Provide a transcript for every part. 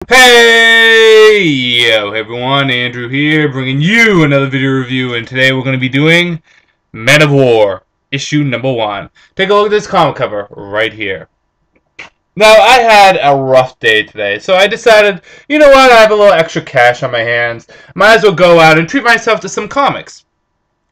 Hey everyone, Andrew here, bringing you another video review, and today we're going to be doing Men of War, issue number 1. Take a look at this comic cover right here. Now, I had a rough day today, so I decided, you know what, I have a little extra cash on my hands, might as well go out and treat myself to some comics.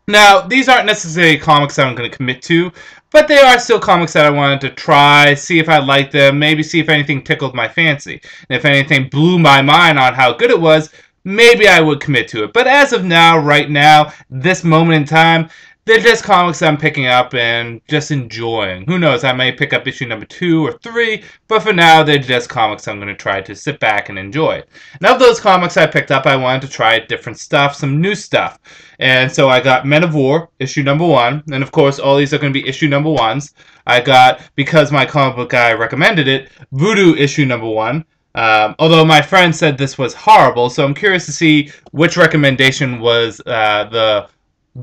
Now, these aren't necessarily comics that I'm going to commit to, but they are still comics that I wanted to try, see if I liked them, maybe see if anything tickled my fancy. And if anything blew my mind on how good it was, maybe I would commit to it. But as of now, right now, this moment in time, they're just comics I'm picking up and just enjoying. Who knows, I may pick up issue number 2 or 3, but for now, they're just comics I'm going to try to sit back and enjoy. And of those comics I picked up, I wanted to try different stuff, some new stuff. And so I got Men of War, issue number 1, and of course, all these are going to be issue number 1s. I got, because my comic book guy recommended it, Voodoo issue number 1. Although my friend said this was horrible, so I'm curious to see which recommendation was the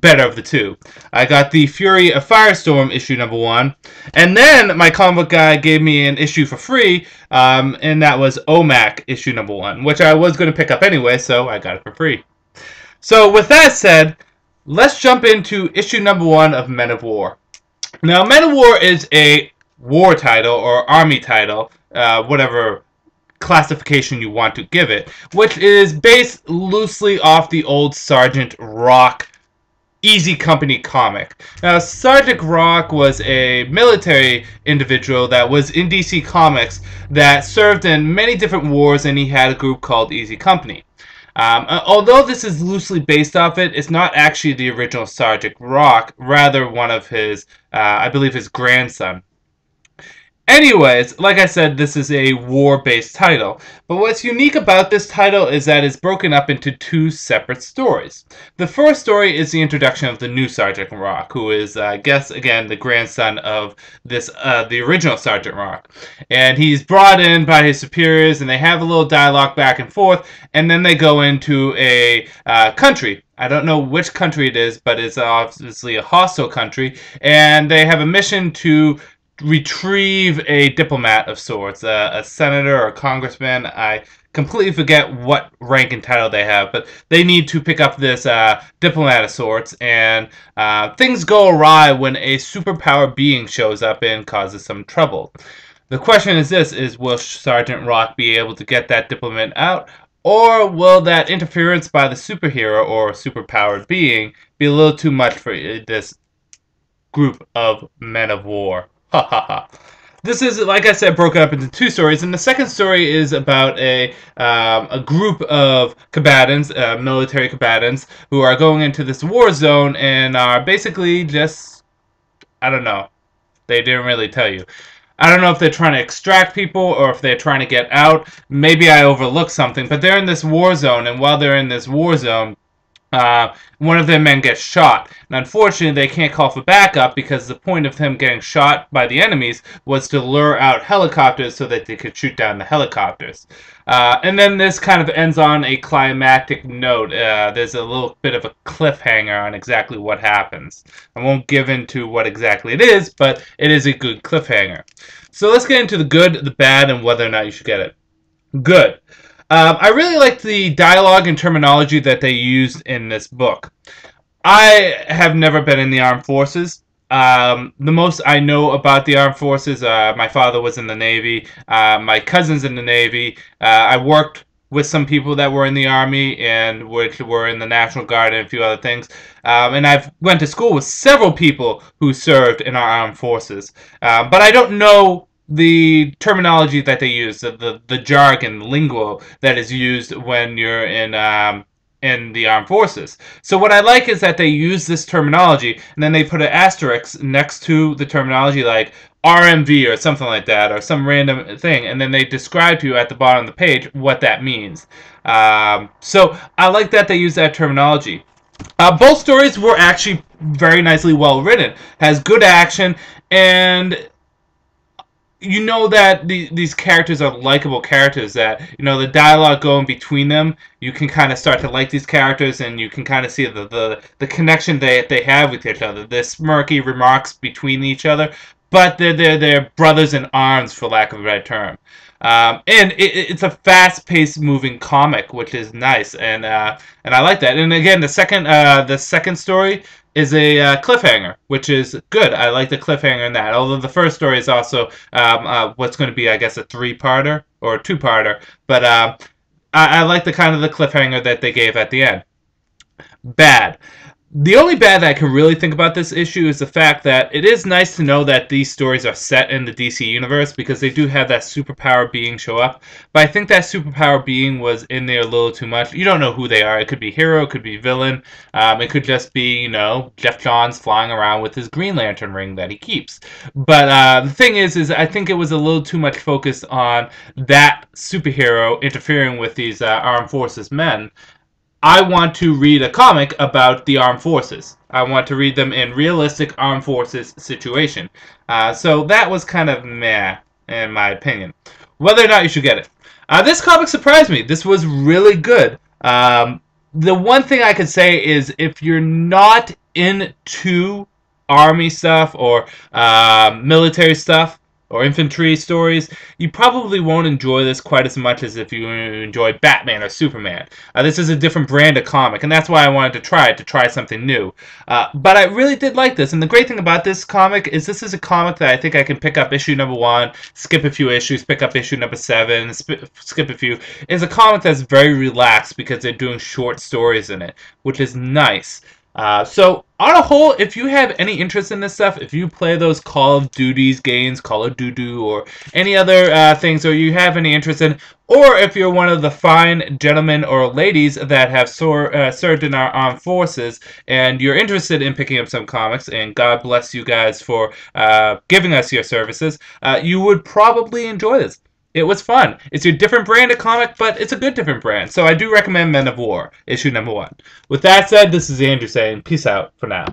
better of the two. I got the Fury of Firestorm issue number 1, and then my comic book guy gave me an issue for free, and that was OMAC issue number 1, which I was going to pick up anyway, so I got it for free. So with that said, let's jump into issue number 1 of Men of War. Now, Men of War is a war title or army title, whatever classification you want to give it, which is based loosely off the old Sergeant Rock Easy Company comic. Now, Sergeant Rock was a military individual that was in DC Comics that served in many different wars, and he had a group called Easy Company. Although this is loosely based off it, it's not actually the original Sergeant Rock, rather one of his, I believe his grandson. Anyways, like I said, this is a war-based title, but what's unique about this title is that it's broken up into 2 separate stories. The first story is the introduction of the new Sergeant Rock, who is, I guess, again, the grandson of this, the original Sergeant Rock. And he's brought in by his superiors, and they have a little dialogue back and forth, and then they go into a country. I don't know which country it is, but it's obviously a hostile country, and they have a mission to retrieve a diplomat of sorts, a senator or a congressman. I completely forget what rank and title they have, but they need to pick up this diplomat of sorts, and things go awry when a superpower being shows up and causes some trouble. The question is this, will Sergeant Rock be able to get that diplomat out, or will that interference by the superhero or superpowered being be a little too much for this group of Men of War? This is, like I said, broken up into 2 stories, and the second story is about a group of combatants, military combatants, who are going into this war zone and are basically just, I don't know, they didn't really tell you. I don't know if they're trying to extract people or if they're trying to get out. Maybe I overlooked something, but they're in this war zone, and while they're in this war zone, one of their men gets shot. And unfortunately, they can't call for backup because the point of him getting shot by the enemies was to lure out helicopters so that they could shoot down the helicopters. And then this kind of ends on a climactic note. There's a little bit of a cliffhanger on exactly what happens. I won't give into what exactly it is, but it is a good cliffhanger. So let's get into the good, the bad, and whether or not you should get it. Good. I really like the dialogue and terminology that they used in this book. I have never been in the armed forces. The most I know about the armed forces, my father was in the Navy, my cousin's in the Navy. I worked with some people that were in the Army and which were in the National Guard and a few other things. And I've went to school with several people who served in our armed forces. But I don't know the terminology that they use, the jargon, lingo that is used when you're in the armed forces. So what I like is that they use this terminology and then they put an asterisk next to the terminology like RMV or something like that, or some random thing, and then they describe to you at the bottom of the page what that means. So I like that they use that terminology. Both stories were actually very nicely well written, has good action, and you know that these characters are likable characters, that, you know, the dialogue going between them, you can kind of start to like these characters, and you can kind of see the connection they have with each other, the smirky remarks between each other, but they're brothers in arms, for lack of a better term. And it's a fast-paced moving comic, which is nice, and I like that. And again, the second story is a cliffhanger, which is good. I like the cliffhanger in that. Although the first story is also what's going to be, I guess, a three-parter or a two-parter. But I like the kind of the cliffhanger that they gave at the end. Bad. The only bad that I can really think about this issue is the fact that it is nice to know that these stories are set in the DC universe because they do have that superpower being show up. But I think that superpower being was in there a little too much. You don't know who they are. It could be hero, it could be villain. It could just be, you know, Jeff Johns flying around with his Green Lantern ring that he keeps. But the thing is I think it was a little too much focus on that superhero interfering with these armed forces men. I want to read a comic about the armed forces. I want to read them in realistic armed forces situation. So that was kind of meh, in my opinion. Whether or not you should get it. This comic surprised me. This was really good. The one thing I could say is if you're not into army stuff or military stuff, or infantry stories, you probably won't enjoy this quite as much as if you enjoy Batman or Superman. This is a different brand of comic, and that's why I wanted to try something new. But I really did like this, and the great thing about this comic is this is a comic that I think I can pick up issue number 1, skip a few issues, pick up issue number 7, skip a few. It's a comic that's very relaxed because they're doing short stories in it, which is nice. So, on a whole, if you have any interest in this stuff, if you play those Call of Duties games, Call of Duty, or any other things, or you have any interest in, or if you're one of the fine gentlemen or ladies that have served in our armed forces, and you're interested in picking up some comics, and God bless you guys for giving us your services, you would probably enjoy this. It was fun. It's your different brand of comic, but it's a good different brand. So I do recommend Men of War, issue number 1. With that said, this is Andrew saying peace out for now.